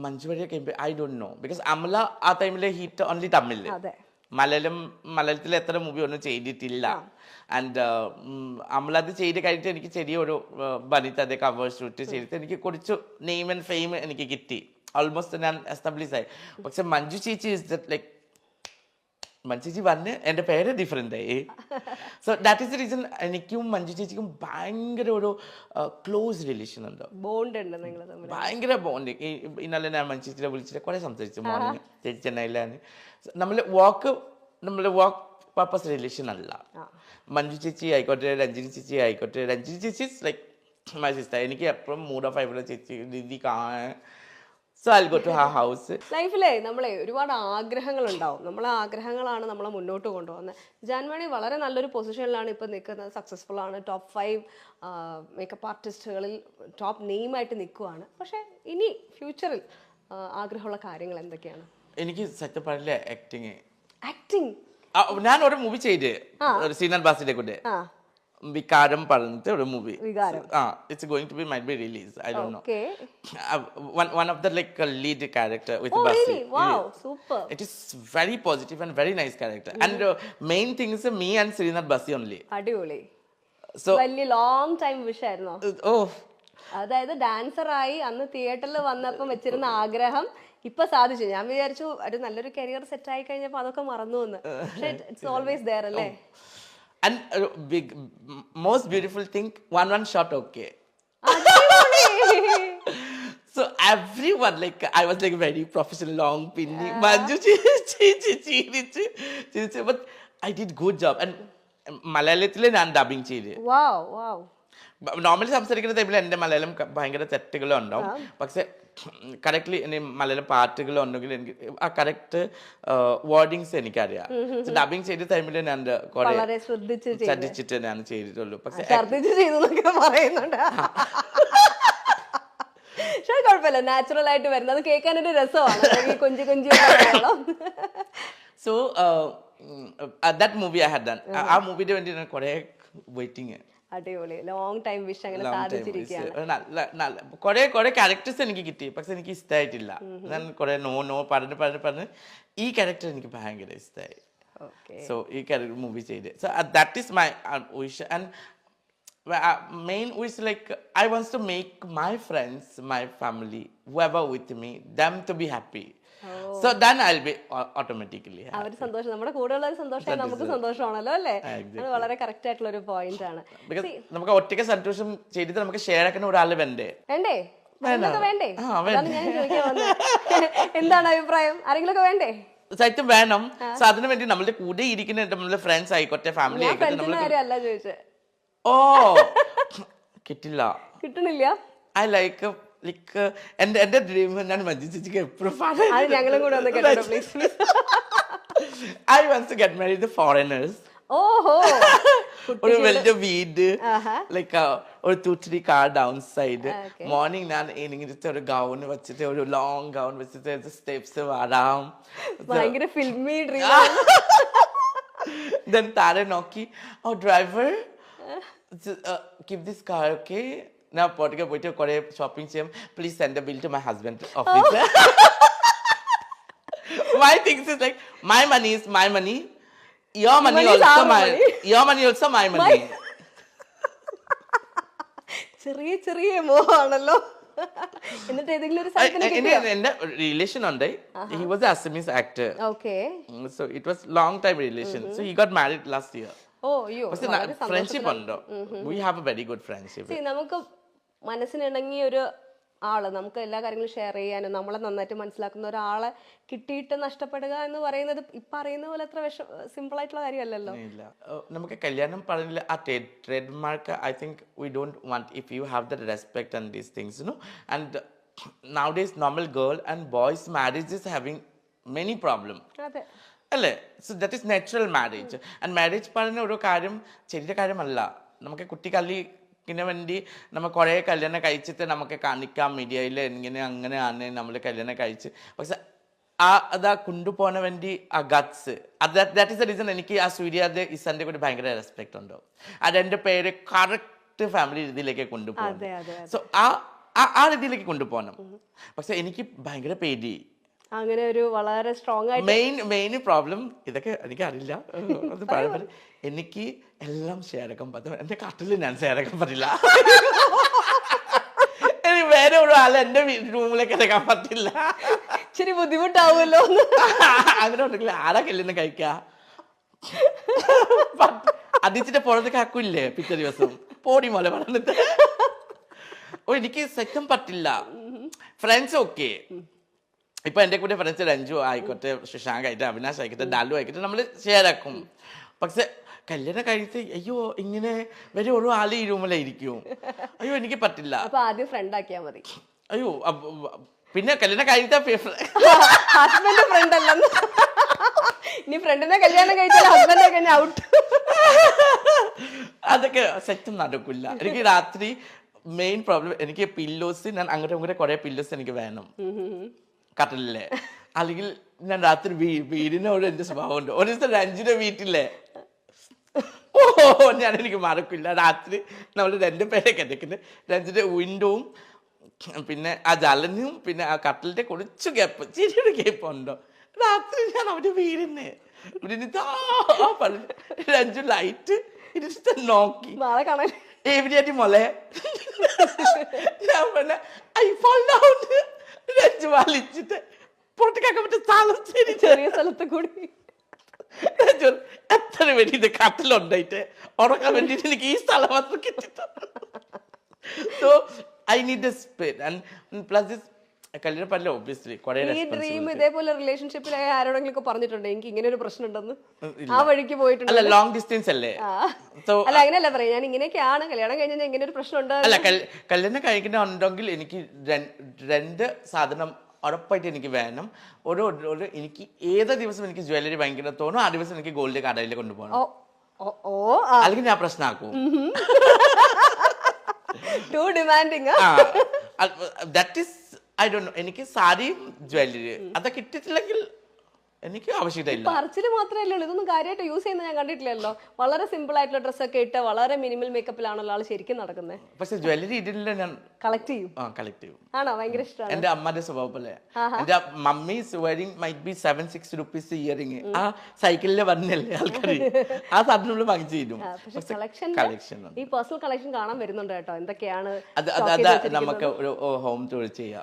Manju Warrier I don't no because Amala ആ ടൈമിലെ hit only തമിഴിൽ. മലയാളത്തിൽ എത്ര മൂവി ഒന്നും ചെയ്തിട്ടില്ല. ആൻഡ് അമല അത് ചെയ്ത് കഴിഞ്ഞിട്ട് എനിക്ക് ചെറിയൊരു ബനിതയുടെ കവർ ഷൂട്ട് ചെയ്തിട്ട് എനിക്ക് കുറച്ച് നെയിം ആൻഡ് ഫെയിം എനിക്ക് കിട്ടി. ഓൾമോസ്റ്റ് ഞാൻ എസ്റ്റാബ്ലിഷ് ആയി. പക്ഷെ മഞ്ജു ചേച്ചി ഇസ് ദറ്റ് ലൈക്ക് മഞ്ജു ചേച്ചി വന്ന് എൻ്റെ പേര് ഡിഫറെൻ്റ് ആയി. So that is the reason എനിക്കും മഞ്ജു ചേച്ചിക്കും ഭയങ്കര ഒരു ക്ലോസ് റിലേഷൻ ഉണ്ട്, ഭയങ്കര ബോണ്ട്. ഇന്നലെ ഞാൻ മഞ്ജു ചേച്ചിയെ വിളിച്ചിട്ട് കുറേ സംസാരിച്ചു മോർണിംഗ്. ചേച്ചി ചെന്നൈയിലാണ്. നമ്മൾ വർക്ക് പർപ്പസ് റിലേഷൻ അല്ല. മഞ്ജു ചേച്ചി ആയിക്കോട്ടെ, രഞ്ജിനി ചേച്ചി ആയിക്കോട്ടെ, രഞ്ജിനി ചേച്ചി ലൈക്ക് മൈ സിസ്റ്റർ. എനിക്ക് എപ്പോഴും മൂഡ് ഓഫ് ആയിട്ടുള്ള ചേച്ചി രീതി കാണാൻ. So I go to her house. ലൈഫിലെ നമ്മളെ ഒരുപാട് ആഗ്രഹങ്ങൾ ഉണ്ടാവും. നമ്മളെ ആഗ്രഹങ്ങളാണ് നമ്മളെ മുന്നോട്ട് കൊണ്ടുപോകുന്നത്. ജാൻമണി വളരെ നല്ലൊരു പൊസിഷനിലാണ് ഇപ്പം നിൽക്കുന്നത്, സക്സസ്ഫുൾ ആണ്, ടോപ്പ് 5 മേക്കപ്പ് ആർട്ടിസ്റ്റുകളിൽ ടോപ്പ് നെയിമായിട്ട് നിൽക്കുവാണ്. പക്ഷെ ഇനി ഫ്യൂച്ചറിൽ ആഗ്രഹമുള്ള കാര്യങ്ങൾ എന്തൊക്കെയാണ്? എനിക്ക് സത്യം പറയില്ല, ആക്ടിങ്. ഞാൻ ഒരു മൂവി ചെയ്ത് ശ്രീനാഥ് ബാസിന്റെ കൂടെ, വികാരം പറഞ്ഞിട്ട് ഒരു movie. It's going to be might be released. I don't know. One of the like lead character with Basi. Really? Wow, super. It is very positive and very nice character. And main thing is me and Srinath Basi only. അടിപൊളി. So വലിയ long time wish ആയിരുന്നോ? Oh. അതായത് ഡാൻസറായി അന്ന് തിയേറ്ററിൽ വന്നപ്പം വെച്ചിരുന്ന ആഗ്രഹം ഇപ്പൊ സാധിച്ചു. ഞാൻ വിചാരിച്ചു ഒരു നല്ലൊരു കരിയർ സെറ്റ് ആയി കഴിഞ്ഞപ്പോ അതൊക്കെ മറന്നു എന്ന്. പക്ഷെ ഇറ്റ്സ് ഓൾവേസ് ദേർ അല്ലേ? And most beautiful thing, one shot okay. So everyone like I was like very professional, long pinny Manju but I did good job. And മലയാളത്തിൽ ഞാൻ ഡബിങ് ചെയ്ത്. നോർമലി സംസാരിക്കുന്ന ടൈമിൽ എൻ്റെ മലയാളം ഭയങ്കര തെറ്റുകളും ഉണ്ടാവും. പക്ഷെ കറക്റ്റ്ലി മലയാളം പാട്ടുകളുണ്ടെങ്കിൽ എനിക്ക് ആ കറക്റ്റ് വേർഡിങ്സ് എനിക്കറിയാം. ഡബിങ് ചെയ്ത ടൈമിൽ ഞാൻ കുറെ ശ്രദ്ധിച്ചിട്ട് ഞാൻ ചെയ്തിട്ടുള്ളൂ. പക്ഷെ കുഴപ്പമില്ല, നാച്ചുറൽ ആയിട്ട് വരുന്നത് അത് കേൾക്കാൻ ഒരു രസമാണ്. കൊഞ്ചി കൊഞ്ചി so that movie I had done. ആ മൂവിയുടെ വേണ്ടി ഞാൻ കുറെ വെയിറ്റിംഗ്. അടിപൊളി, ലോങ് ടൈം വിഷ് അങ്ങനെ സാധിച്ചിരിക്കുകയാണ്. കുറെ ക്യാരക്ടേഴ്സ് എനിക്ക് കിട്ടി, പക്ഷെ എനിക്ക് ഇഷ്ടമായിട്ടില്ല. ഞാൻ കുറെ നോ പറഞ്ഞ് ഈ ക്യാരക്ടർ എനിക്ക് ഭയങ്കര ഇഷ്ടമായി. സോ ഈ ക്യാരക്ടർ മൂവി ചെയ്ത്. So that is my wish. And main wish like I want to make my friends, my family, whoever with me, them to be happy. So then I'll be automatically happy. അവര് സന്തോഷം, നമ്മുടെ കൂടെയുള്ള സന്തോഷം നമുക്ക് സന്തോഷമാണല്ലോ അല്ലേ? അത് വളരെ കറക്റ്റ് ആയിട്ടുള്ള ഒരു പോയിന്റ് ആണ്. നമുക്ക് ഒറ്റയ്ക്ക് സന്തോഷം ചെയ്തിട്ട് നമുക്ക് ഷെയർ ആക്കുന്ന ഒരാൾ വേണ്ടേ? വേണ്ടേ? എന്താണ് അഭിപ്രായം? ആരെങ്കിലും ഒക്കെ വേണ്ടേ? സത്യം വേണം. സോ അതിനു വേണ്ടി നമ്മുടെ കൂടെ ഇരിക്കുന്ന നമ്മുടെ ഫ്രണ്ട്സ് ആയിക്കോട്ടെ, ഫാമിലി ആയിക്കോട്ടെ. ഓ കിട്ടില്ല, കിട്ടണില്ല. ഐ ലൈക്ക് എന്റെ ഡ്രീം ഞാൻ മഞ്ജു ചേച്ചിക്ക് എപ്പോഴും ഞങ്ങളും കൂടെ ഒന്ന് കേട്ടോ please. I want to get married with foreigners. ഓഹോ, ഒരു വലിയ വീട്, ലൈക്ക് ഒരു 2-3 കാർ ഡൗൺ സൈഡ്. മോർണിംഗ് ഞാൻ ഇങ്ങനെ ഒരു ഗൗൺ വെച്ചിട്ട്, ഒരു ലോങ് ഗൗൺ വെച്ചിട്ട് സ്റ്റെപ്സ് വരാം. ഭയങ്കര ഫിൽമി ഡ്രീം. ദെൻ താരെ നോക്കി, ഓ driver keep this car, okay? Now പോയിട്ട് പോയിട്ട് കുറെ ഷോപ്പിംഗ് ചെയ്യാം. Please send the bill to my husband office. My things is like my money is my money, your money also my your money also my money. ചെറിയ ചെറിയ മോഹാണല്ലോ. എന്നിട്ട് ഏതെങ്കിലും ഒരു എന്റെ റിലേഷൻ ഉണ്ട്. He was an Assamese actor. Okay. So it was long time relation. So he got married last year. Friendship ഉണ്ടോ? We have a very good friendship. നമുക്ക് മനസ്സിനിണങ്ങിയ ഒരു ആള്, നമുക്ക് എല്ലാ കാര്യങ്ങളും ഷെയർ ചെയ്യാനും നമ്മളെ നന്നായിട്ട് മനസ്സിലാക്കുന്ന ഒരാളെ കിട്ടിയിട്ട് നഷ്ടപ്പെടുക എന്ന് പറയുന്നത് ഇപ്പൊ അറിയുന്ന പോലെ അത്ര സിമ്പിൾ ആയിട്ടുള്ള കാര്യമല്ലല്ലോ. നമുക്ക് കല്യാണം പറഞ്ഞില്ല ആ trade mark. I think we don't want if you have the respect and these things, you know. And nowadays normal girl and boys marriage is having many problem അല്ലേ? So that is natural marriage. And marriage പറഞ്ഞ ഒരു കാര്യം ചെറിയ കാര്യമല്ല. നമുക്ക് കുട്ടികളിന് വേണ്ടി നമ്മൾ കുറേ കല്യാണം കഴിച്ചിട്ട് നമുക്ക് കാണിക്കാം മീഡിയയിൽ ഇങ്ങനെ അങ്ങനെയാണ് നമ്മൾ കല്യാണം കഴിച്ച്. പക്ഷെ അതാ കൊണ്ടുപോകാൻ വേണ്ടി ആ guts, that is the reason എനിക്ക് ആ സൂര്യാദ് ഇസന്റെ കൂടി ഭയങ്കര റെസ്പെക്ട് ഉണ്ടോ. ആ രണ്ട് പേര് കറക്റ്റ് ഫാമിലി രീതിയിലേക്ക് കൊണ്ടുപോകും. സോ ആ ആ രീതിയിലേക്ക് കൊണ്ടുപോകണം. പക്ഷെ എനിക്ക് ഭയങ്കര പേടി. അങ്ങനെ ഒരു വളരെ സ്ട്രോങ് ആയിട്ട് മെയിൻ പ്രോബ്ലം ഇതൊക്കെ എനിക്ക് അറിയില്ല, അത് പറയുമ്പോൾ എനിക്ക് എല്ലാം ഷെയർ ആക്കാൻ പറ്റും. എന്റെ കട്ടിൽ ഞാൻ ഷെയർ ആക്കാൻ പറ്റില്ല. എനിക്ക് വേറെ ഒരാൾ എന്റെ റൂമിലേക്ക് ഇറക്കാൻ പറ്റില്ല. ഇച്ചിരി ബുദ്ധിമുട്ടാവുമല്ലോ. അങ്ങനെ ഉണ്ടെങ്കിൽ ആരാ കല്യാണം കഴിക്കാ? അതിച്ചിട്ട് പുറത്തേക്ക് ആക്കൂല്ലേ പിറ്റേ ദിവസം പോടി മോലെ പറഞ്ഞിട്ട്. എനിക്ക് സെറ്റും പറ്റില്ല. ഫ്രണ്ട്സ് ഓക്കെ, ഇപ്പൊ എന്റെ കൂടെ ഫ്രണ്ട്സ് രഞ്ജു ആയിക്കോട്ടെ, ശശാങ്ക് ആയിട്ട്, അവിനാശ് ആയിക്കോട്ടെ, ഡാലു ആയിക്കോട്ടെ, നമ്മൾ ഷെയർ ആക്കും. പക്ഷെ കല്യാണം കഴിച്ച് അയ്യോ ഇങ്ങനെ വരെ ഓരോ ആൾ ഈ റൂമിലായിരിക്കും. അയ്യോ എനിക്ക് പറ്റില്ല. അപ്പൊ ആദ്യം ഫ്രണ്ട് ആക്കിയാ മതി. അയ്യോ പിന്നെ കല്യാണം കഴിച്ച ഹസ്ബൻഡ് ഫ്രണ്ട് അല്ലെന്ന്. ഇനി ഫ്രണ്ടിനെ കല്യാണം കഴിച്ചാൽ ഹസ്ബൻഡ് കഴിഞ്ഞ ഔട്ട്. അതൊക്കെ സെറ്റും നടക്കില്ല. എനിക്ക് രാത്രി മെയിൻ പ്രോബ്ലം, എനിക്ക് പില്ലോസ്, ഞാൻ അങ്ങോട്ടും ഇങ്ങോട്ടും കുറെ പില്ലോസ് എനിക്ക് വേണം കട്ടിലേ. അല്ലെങ്കിൽ ഞാൻ രാത്രി വീടിനോട് എന്റെ സ്വഭാവമുണ്ട്. ഒരു ദിവസം രഞ്ജിന്റെ വീട്ടിലെ ഞാൻ എനിക്ക് മറക്കില്ല, രാത്രി നമ്മൾ 2 പേരെ കിടക്കുന്നത്. രഞ്ജിന്റെ വിൻഡോവും പിന്നെ ആ ജലനും പിന്നെ ആ കട്ടിലിന്റെ കുറച്ച് ഗ്യാപ്പ്, ചെറിയൊരു ഗ്യാപ്പ് ഉണ്ടോ. രാത്രി ഞാൻ അവന്റെ വീടിന് രഞ്ജു ലൈറ്റ് ഇടിച്ചിട്ട് നോക്കി എവിടെയായിട്ട് മോളെ. ഞാൻ പറഞ്ഞ ഐ ഫോൾ ഡൗൺ. രഞ്ജു വലിച്ചിട്ട് പുറത്തേക്കാക്കാൻ പറ്റും സ്ഥലം, ചെറിയ സ്ഥലത്ത് കൂടി. എത്ര വേണ്ടി ഇത് കട്ടിലുണ്ടായിട്ട് ഉറക്കാൻ വേണ്ടിട്ട് എനിക്ക് ഈ സ്ഥലം മാത്രം കിട്ടിയിട്ടുണ്ട്. So I need A space and plus കല്യാണം പറ്റില്ല ഒബ്വിയസ്ലി. ഈ ഡ്രീം ഇതേപോലെ റിലേഷൻഷിപ്പിൽ ആരോടെങ്കിലും പറഞ്ഞിട്ടുണ്ട് എനിക്ക് ഇങ്ങനെ ഒരു പ്രശ്നം ഉണ്ടെന്ന്? ആ വഴിക്ക് പോയിട്ടുണ്ട്? അല്ല, ലോങ് ഡിസ്റ്റൻസ് അല്ലേ. അല്ല അങ്ങനെയല്ല പറയാം, ഞാൻ ഇങ്ങനെയൊക്കെയാണ് കല്യാണം കഴിഞ്ഞാൽ ഇങ്ങനെ ഒരു പ്രശ്നം ഉണ്ട്. അല്ല, കല്യാണം കഴിക്കുന്നുണ്ടെങ്കിൽ എനിക്ക് 2 സാധനം ഉറപ്പായിട്ട് എനിക്ക് വേണം. എനിക്ക് ഏത് ദിവസം എനിക്ക് ജ്വല്ലറി ഭയങ്കര തോന്നും, ആ ദിവസം എനിക്ക് ഗോൾഡ് കടയിൽ കൊണ്ടുപോകണം. അല്ലെങ്കിൽ ഞാൻ പ്രശ്നമാക്കും. Too demanding. That is I don't know. എനിക്ക് സാരിയും ജ്വല്ലറി അതൊക്കെ കിട്ടിയിട്ടില്ലെങ്കിൽ എനിക്ക് ആവശ്യമില്ല. പറച്ചില് മാത്രമല്ലേ ഉള്ളൂ, ഇതൊന്നും കാര്യമായിട്ട് യൂസ് ചെയ്യുന്ന ഞാൻ കണ്ടിട്ടില്ലല്ലോ. വളരെ സിമ്പിൾ ആയിട്ടുള്ള ഡ്രസ്സൊക്കെ ഇട്ട് വളരെ മിനിമൽ മേക്കപ്പിലാണല്ലോ ആൾ ശരിക്കും നടക്കുന്നത്. പക്ഷെ ജ്വല്ലറി ഇതില്ല, ഞാൻ കളക്ട് ചെയ്യും. കളക്ട് ചെയ്യും. ആണോ? ഭയങ്കര ഇഷ്ടമാണ്. എന്റെ അമ്മയുടെ സ്വഭാവം പോലെ. എന്റെ mummy wearing might be 7-6 rupees earring. ആ സൈക്കിളിൽ വന്നല്ലേ ആൾക്കാർ, ആ സാധനം വാങ്ങിച്ചു തരും. കളക്ഷൻ ഈ പേഴ്സണൽ കളക്ഷൻ കാണാൻ വരുന്നുണ്ട് കേട്ടോ. എന്തൊക്കെയാണ് അത് നമുക്ക് ഒരു ഹോം ടൂർ ചെയ്യാം.